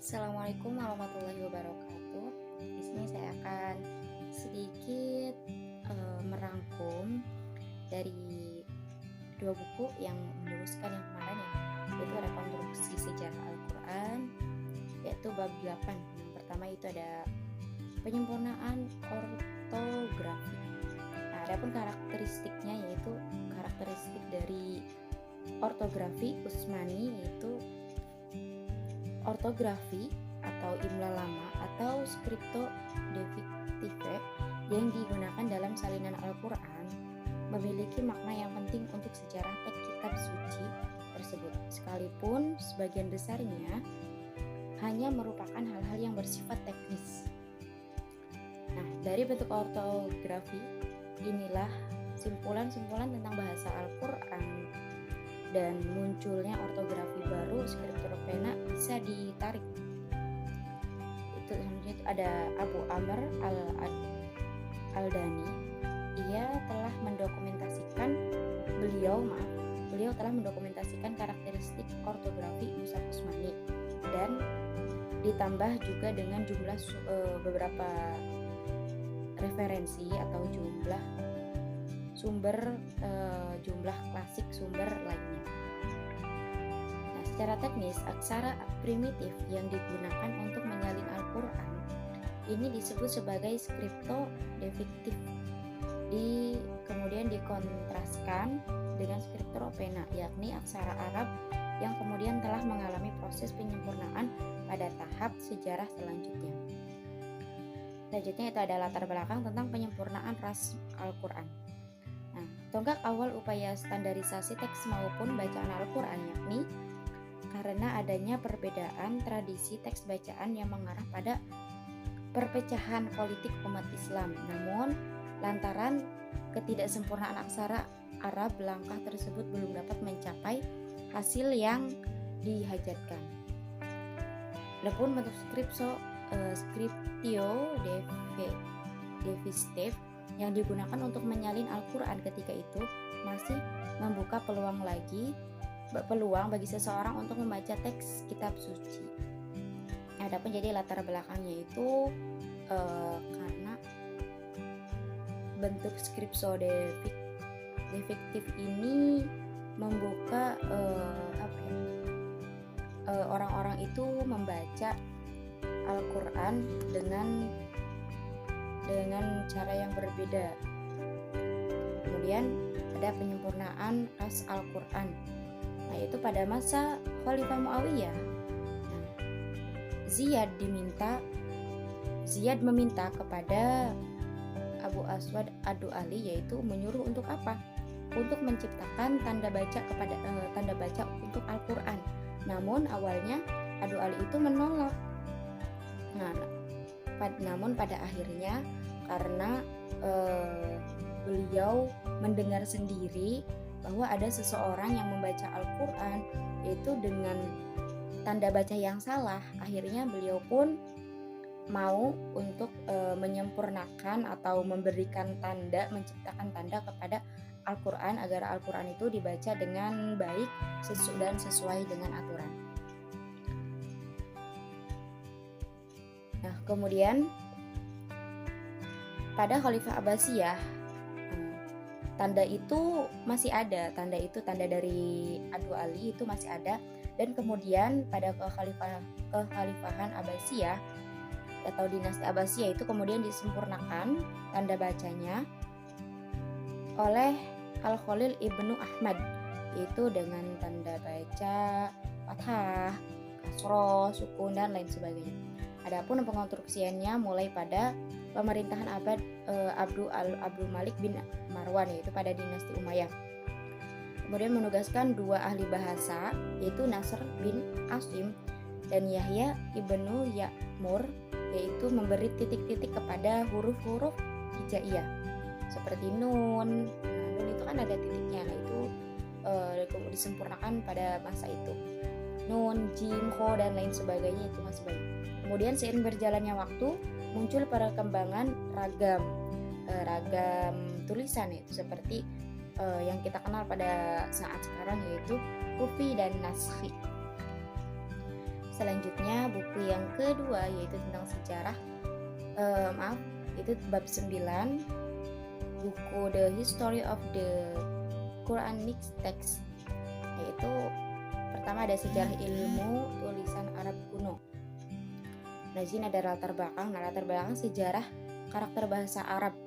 Assalamualaikum warahmatullahi wabarakatuh. Di sini saya akan sedikit merangkum dari dua buku yang meneruskan yang kemarin ya, yaitu Rekonstruksi Sejarah Al-Quran, yaitu bab 8. Yang pertama itu ada penyempurnaan ortografi. Nah, adapun karakteristiknya yaitu karakteristik dari ortografi Utsmani yaitu ortografi atau imla lama atau scripto defective yang digunakan dalam salinan Al-Quran memiliki makna yang penting untuk sejarah teks kitab suci tersebut, sekalipun sebagian besarnya hanya merupakan hal-hal yang bersifat teknis. Nah, dari bentuk ortografi inilah simpulan-simpulan tentang bahasa Al-Quran dan munculnya ortografi baru Scriptopena bisa ditarik. Itu selanjutnya ada Abu Amr al-Dani. Beliau telah mendokumentasikan karakteristik ortografi Musaf Utsmani dan ditambah juga dengan jumlah beberapa referensi atau jumlah klasik sumber lainnya. Nah, secara teknis, aksara primitif yang digunakan untuk menyalin Al-Quran ini disebut sebagai scripto defective. Kemudian dikontraskan dengan scriptopena, yakni aksara Arab yang kemudian telah mengalami proses penyempurnaan pada tahap sejarah selanjutnya. Selanjutnya itu ada latar belakang tentang penyempurnaan ras Al-Quran. Nah, tonggak awal upaya standarisasi teks maupun bacaan Al-Quran yakni karena adanya perbedaan tradisi teks bacaan yang mengarah pada perpecahan politik umat Islam. Namun, lantaran ketidaksempurnaan aksara Arab, langkah tersebut belum dapat mencapai hasil yang dihajatkan. Adapun bentuk scriptio defective yang digunakan untuk menyalin Al-Quran ketika itu masih membuka peluang bagi seseorang untuk membaca teks kitab suci. Adapun jadi latar belakangnya itu karena bentuk scriptio defective ini membuka orang-orang itu membaca Al-Quran dengan cara yang berbeda. Kemudian ada penyempurnaan ras Al-Quran, nah yaitu pada masa Khalifah Muawiyah. Ziyad meminta kepada Abu Aswad Ad-Du'ali, yaitu menyuruh untuk apa? Untuk menciptakan tanda baca untuk Al-Quran. Namun awalnya Ad-Du'ali itu menolak. Namun pada akhirnya karena beliau mendengar sendiri bahwa ada seseorang yang membaca Al-Quran yaitu dengan tanda baca yang salah, akhirnya beliau pun mau untuk menyempurnakan atau menciptakan tanda kepada Al-Quran agar Al-Quran itu dibaca dengan baik dan sesuai dengan aturan. Nah, kemudian pada Khalifah Abbasiyah tanda itu masih ada, tanda dari Ad-Du'ali itu masih ada, dan kemudian pada kekhalifahan Abbasiyah atau dinasti Abbasiyah itu kemudian disempurnakan tanda bacanya oleh Al-Khalil Ibnu Ahmad, yaitu dengan tanda baca fathah, kasroh, sukun dan lain sebagainya. Adapun pengonstruksiannya mulai pada pemerintahan Abdul Malik bin Marwan, yaitu pada dinasti Umayyah. Kemudian menugaskan dua ahli bahasa, yaitu Nasr bin Asim dan Yahya ibnu Ya'mur, yaitu memberi titik-titik kepada huruf-huruf hijaiyah seperti nun. Nun itu kan ada titiknya, nah itu disempurnakan pada masa itu. Nun, jim, kho dan lain sebagainya itu masih banyak. Kemudian seiring berjalannya waktu muncul perkembangan ragam tulisan, yaitu seperti yang kita kenal pada saat sekarang, yaitu Kufi dan Naskhi. Selanjutnya buku yang kedua yaitu tentang sejarah, maaf, itu bab 9, buku The History of the Quranic Text, yaitu pertama ada sejarah ilmu tulisan Arab kuno. Nah, di sini ada latar belakang sejarah karakter bahasa Arab.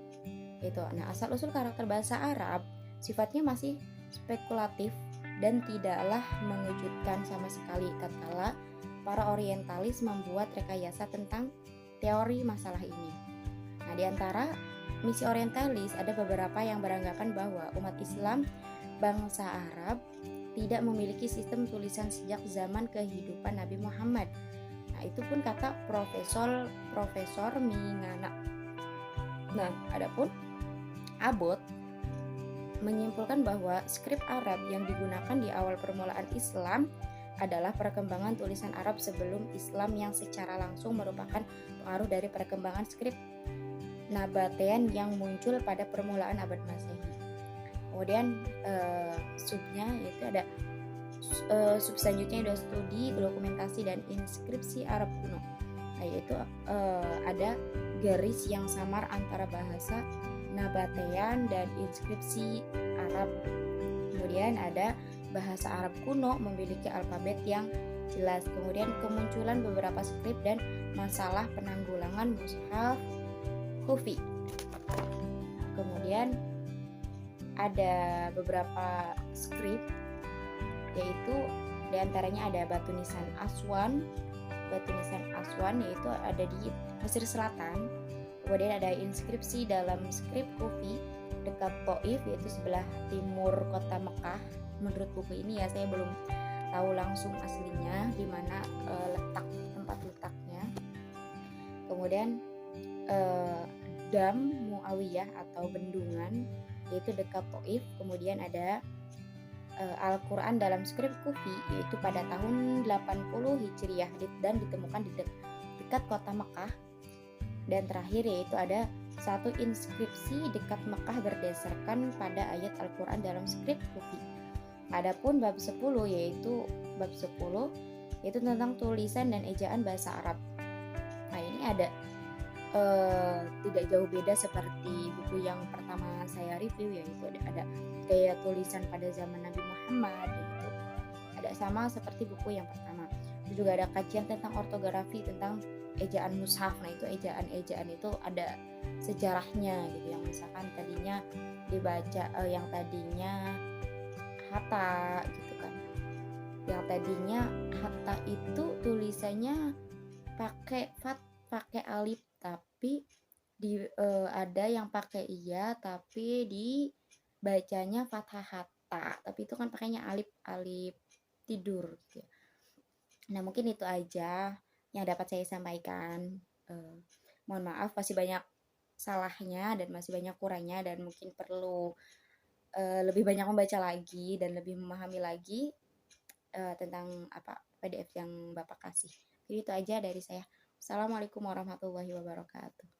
Asal usul karakter bahasa Arab sifatnya masih spekulatif dan tidaklah mengejutkan sama sekali tatkala para orientalis membuat rekayasa tentang teori masalah ini. Nah, di antara misi orientalis ada beberapa yang beranggapan bahwa umat Islam bangsa Arab tidak memiliki sistem tulisan sejak zaman kehidupan Nabi Muhammad. Nah, itu pun kata Profesor Mingana. Nah, adapun Abbott menyimpulkan bahwa skrip Arab yang digunakan di awal permulaan Islam adalah perkembangan tulisan Arab sebelum Islam yang secara langsung merupakan pengaruh dari perkembangan skrip Nabatean yang muncul pada permulaan abad Masehi. Kemudian subnya yaitu ada sub selanjutnya ada studi, dokumentasi dan inskripsi Arab kuno. Nah, yaitu ada garis yang samar antara bahasa Nabatean dan inskripsi Arab. Kemudian ada bahasa Arab kuno memiliki alfabet yang jelas. Kemudian kemunculan beberapa skrip dan masalah penanggulangan mushaf Kufi. Kemudian ada beberapa skrip, yaitu diantaranya ada batu nisan Aswan yaitu ada di Mesir Selatan. Kemudian ada inskripsi dalam skrip Kufi dekat Taif, yaitu sebelah timur kota Mekah. Menurut buku ini ya, saya belum tahu langsung aslinya di mana tempat letaknya. Kemudian Dam Muawiyah atau bendungan, yaitu dekat Taif. Kemudian ada Al-Quran dalam skrip Kufi, yaitu pada tahun 80 Hijriah dan ditemukan di dekat kota Mekah. Dan terakhir yaitu ada satu inskripsi dekat Mekah berdasarkan pada ayat Al-Quran dalam skrip Kufi. Adapun bab 10 yaitu tentang tulisan dan ejaan bahasa Arab. Nah, ini ada tidak jauh beda seperti buku yang pertama saya review, yaitu ada gaya tulisan pada zaman Nabi Muhammad, yaitu ada sama seperti buku yang pertama. Juga ada kajian tentang ortografi, tentang ejaan mushaf. Nah, itu ejaan itu ada sejarahnya gitu, yang misalkan tadinya dibaca yang tadinya hatta gitu kan. Yang tadinya hatta itu tulisannya pakai alif, tapi ada yang pakai iya tapi dibacanya fathah hatta, tapi itu kan pakainya alif tidur gitu. Nah, mungkin itu aja yang dapat saya sampaikan. Mohon maaf masih banyak salahnya dan masih banyak kurangnya, dan mungkin perlu lebih banyak membaca lagi dan lebih memahami lagi tentang PDF yang Bapak kasih. Jadi itu aja dari saya. Assalamualaikum warahmatullahi wabarakatuh.